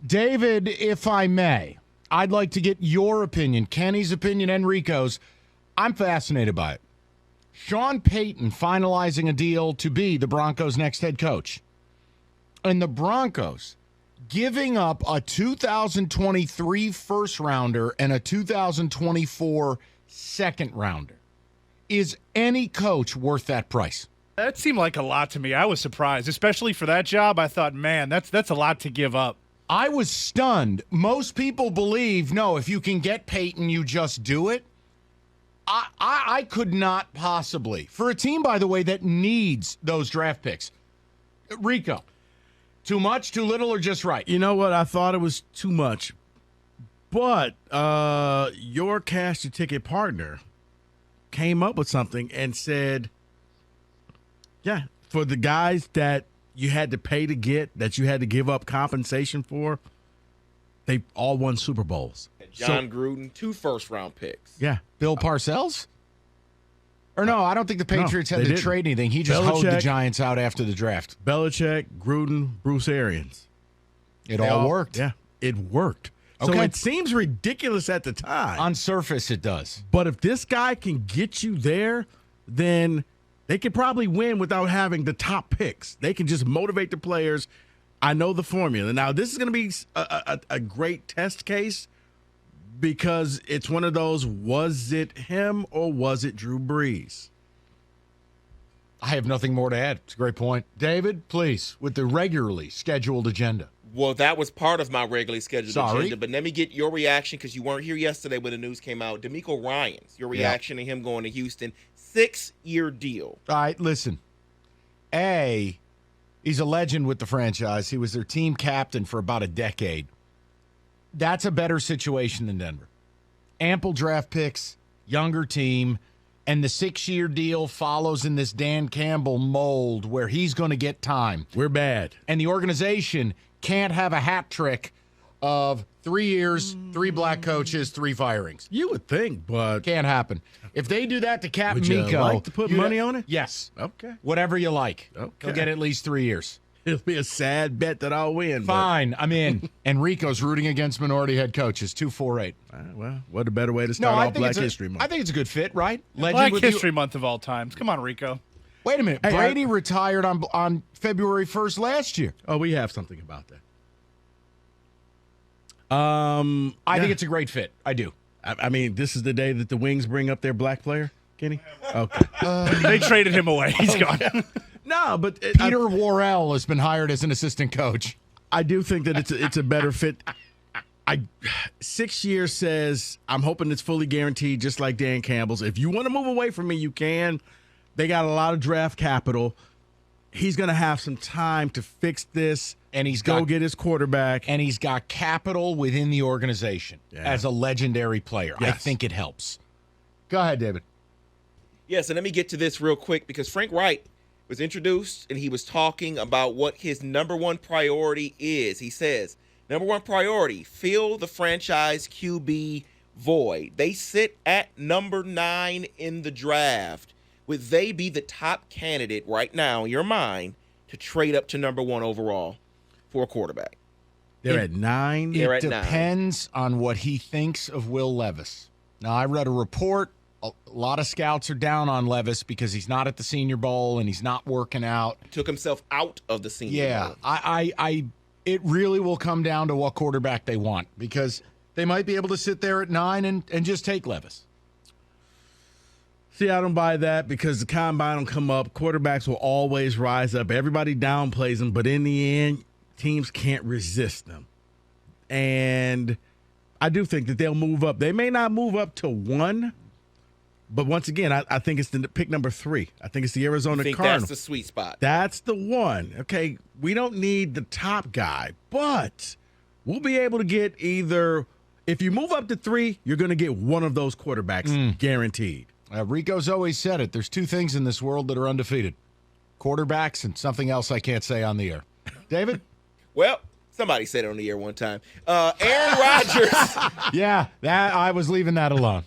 David, if I may, I'd like to get your opinion, Kenny's opinion, and Rico's. I'm fascinated by it. Sean Payton finalizing a deal to be the Broncos' next head coach. And the Broncos giving up a 2023 first rounder and a 2024 second rounder. Is any coach worth that price? That seemed like a lot to me. I was surprised, especially for that job. I thought, man, that's a lot to give up. I was stunned. Most people believe, no, if you can get Peyton, you just do it. I could not possibly. For a team, by the way, that needs those draft picks. Rico, too much, too little, or just right? You know what? I thought it was too much. But your cash your ticket partner came up with something and said, yeah, for the guys that you had to pay to get, that you had to give up compensation for, they all won Super Bowls. John Gruden, 2 first-round picks. Yeah. Bill Parcells? Or no, I don't think the Patriots had to trade anything. He just hoed the Giants out after the draft. Belichick, Gruden, Bruce Arians. It all worked. Yeah, it worked. Okay. So it seems ridiculous at the time. On surface, it does. But if this guy can get you there, then they could probably win without having the top picks. They can just motivate the players. I know the formula. Now, this is going to be a great test case because it's one of those, was it him or was it Drew Brees? I have nothing more to add. It's a great point. David, please, with the regularly scheduled agenda. Well, that was part of my regularly scheduled agenda, but let me get your reaction because you weren't here yesterday when the news came out. DeMeco Ryans, your reaction to him going to Houston, 6-year deal. All right, listen. He's a legend with the franchise. He was their team captain for about a decade. That's a better situation than Denver. Ample draft picks, younger team, and the 6-year deal follows in this Dan Campbell mold where he's going to get time. We're bad. And the organization can't have a hat trick of 3 years, 3 black coaches, 3 firings. You would think, but can't happen. If they do that to Cap would Miko, you like to put money on it? Yes. Okay. Whatever you like. Okay. He'll get at least 3 years. It'll be a sad bet that I'll win. Fine, I'm in. And Rico's rooting against minority head coaches, 248. Well, what a better way to start off Black History Month. I think it's a good fit, right? Legend Black with History Month of all times. Come on, Rico. Wait a minute. Hey, Brady retired on February 1st last year. Oh, we have something about that. I think it's a great fit. I do. I mean, this is the day that the Wings bring up their black player, Kenny? Okay. They traded him away. He's gone. No, but Peter Worrell has been hired as an assistant coach. I do think that it's a better fit. 6 years says I'm hoping it's fully guaranteed, just like Dan Campbell's. If you want to move away from me, you can. They got a lot of draft capital. He's going to have some time to fix this, and he's go get his quarterback. And he's got capital within the organization as a legendary player. Yes. I think it helps. Go ahead, David. Yes, and let me get to this real quick because Frank Wright was introduced and he was talking about what his number one priority is. He says, number one priority, fill the franchise QB void. They sit at number 9 in the draft. Would they be the top candidate right now in your mind to trade up to number 1 overall for a quarterback? They're at 9? It depends on what he thinks of Will Levis. Now, I read a report. A lot of scouts are down on Levis because he's not at the Senior Bowl and he's not working out. Took himself out of the Senior Bowl. I it really will come down to what quarterback they want because they might be able to sit there at 9 and just take Levis. See, I don't buy that because the combine will come up. Quarterbacks will always rise up. Everybody downplays them, but in the end, teams can't resist them. And I do think that they'll move up. They may not move up to 1, but once again, I think it's the pick number 3. I think it's the Arizona Cardinals. That's the sweet spot. That's the one. Okay, we don't need the top guy, but we'll be able to get either – if you move up to 3, you're going to get one of those quarterbacks guaranteed. Rico's always said it. There's 2 things in this world that are undefeated. Quarterbacks and something else I can't say on the air. David? Well, somebody said it on the air one time. Aaron Rodgers. Yeah, I was leaving that alone.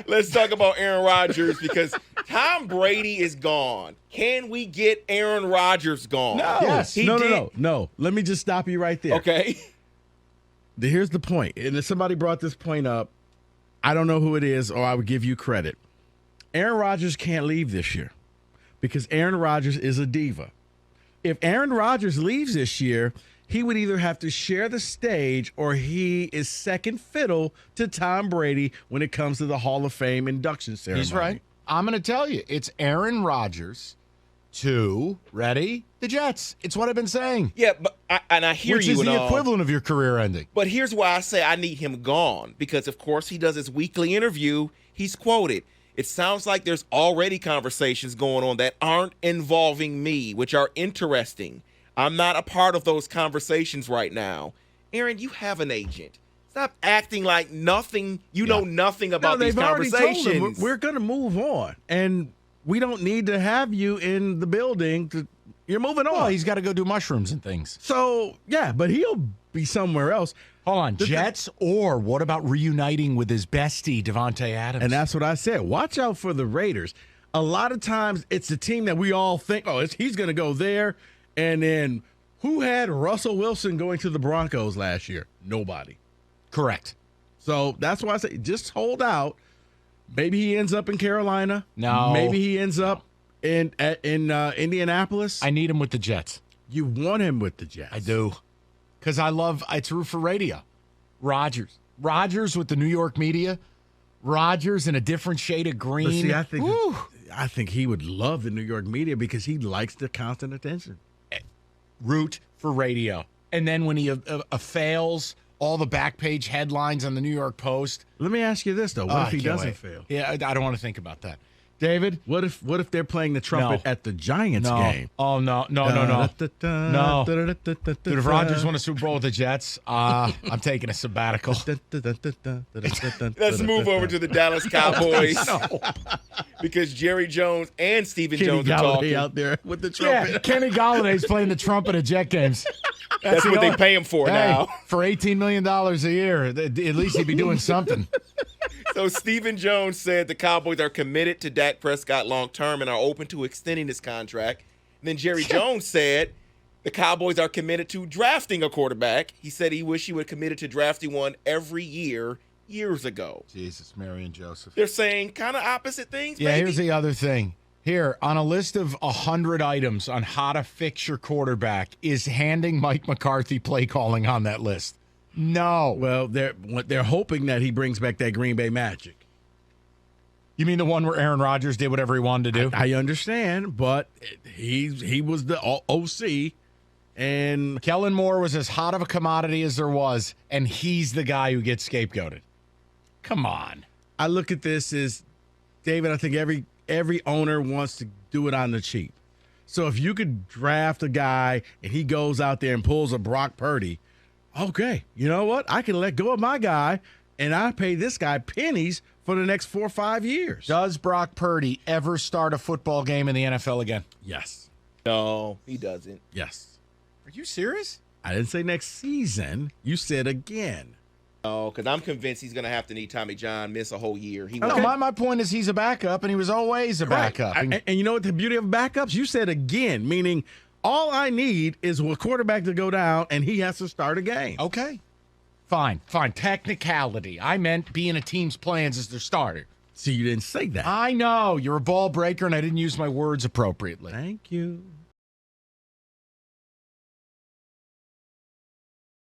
Let's talk about Aaron Rodgers because Tom Brady is gone. Can we get Aaron Rodgers gone? No. Yes. No. Let me just stop you right there. Okay. Here's the point. And if somebody brought this point up, I don't know who it is, or I would give you credit. Aaron Rodgers can't leave this year because Aaron Rodgers is a diva. If Aaron Rodgers leaves this year, he would either have to share the stage or he is second fiddle to Tom Brady when it comes to the Hall of Fame induction ceremony. He's right. I'm going to tell you, it's Aaron Rodgers to, ready, the Jets. It's what I've been saying. Yeah, but I hear Which you is and the all. equivalent of your career ending. But here's why I say I need him gone. Because, of course, he does his weekly interview. He's quoted. It sounds like there's already conversations going on that aren't involving me, which are interesting. I'm not a part of those conversations right now. Aaron, you have an agent. Stop acting like nothing. You know nothing about these they've already conversations. told him, we're going to move on. And we don't need to have you in the building. You're moving on. Well, he's got to go do mushrooms and things. So, yeah, but he'll be somewhere else. Hold on, Jets, or what about reuniting with his bestie, Devontae Adams? And that's what I said. Watch out for the Raiders. A lot of times it's the team that we all think, he's going to go there. And then who had Russell Wilson going to the Broncos last year? Nobody. Correct. So that's why I say just hold out. Maybe he ends up in Carolina. No. Maybe he ends up in Indianapolis. I need him with the Jets. You want him with the Jets. I do. Because it's root for radio. Rodgers with the New York media. Rodgers in a different shade of green. But see, I think he would love the New York media because he likes the constant attention. Root for radio. And then when he fails, all the back page headlines on the New York Post. Let me ask you this, though. What if he doesn't fail? Yeah, I don't want to think about that. David? What if they're playing the trumpet at the Giants game? Oh, no. No. Dude, if Rodgers won a Super Bowl with the Jets, I'm taking a sabbatical. Let's move over to the Dallas Cowboys. Because Jerry Jones and Stephen Jones are talking. Out there with the trumpet. Yeah, Kenny Galladay's playing the trumpet at Jet games. That's what they pay him for now. For $18 million a year, at least he'd be doing something. So Stephen Jones said the Cowboys are committed to Dak Prescott long-term and are open to extending his contract. And then Jerry Jones said the Cowboys are committed to drafting a quarterback. He said he wished he would have committed to drafting one every year years ago. Jesus, Mary and Joseph. They're saying kind of opposite things, Yeah, maybe? here's the other thing. Here, on a list of 100 items on how to fix your quarterback, is handing Mike McCarthy play calling on that list. No. Well, they're hoping that he brings back that Green Bay magic. You mean the one where Aaron Rodgers did whatever he wanted to do? I understand, but he was the OC, and Kellen Moore was as hot of a commodity as there was, and he's the guy who gets scapegoated. Come on. I look at this as, David, I think every owner wants to do it on the cheap. So if you could draft a guy and he goes out there and pulls a Brock Purdy, okay, you know what? I can let go of my guy, and I pay this guy pennies for the next 4 or 5 years. Does Brock Purdy ever start a football game in the NFL again? Yes. No, he doesn't. Yes. Are you serious? I didn't say next season. You said again. No, because I'm convinced he's going to have to need Tommy John miss a whole year. No, my point is he's a backup, and he was always a backup. Right. And you know what the beauty of backups? You said again, meaning all I need is a quarterback to go down, and he has to start a game. Okay. Fine. Technicality. I meant being a team's plans as their starter. See, you didn't say that. I know. You're a ball breaker, and I didn't use my words appropriately. Thank you.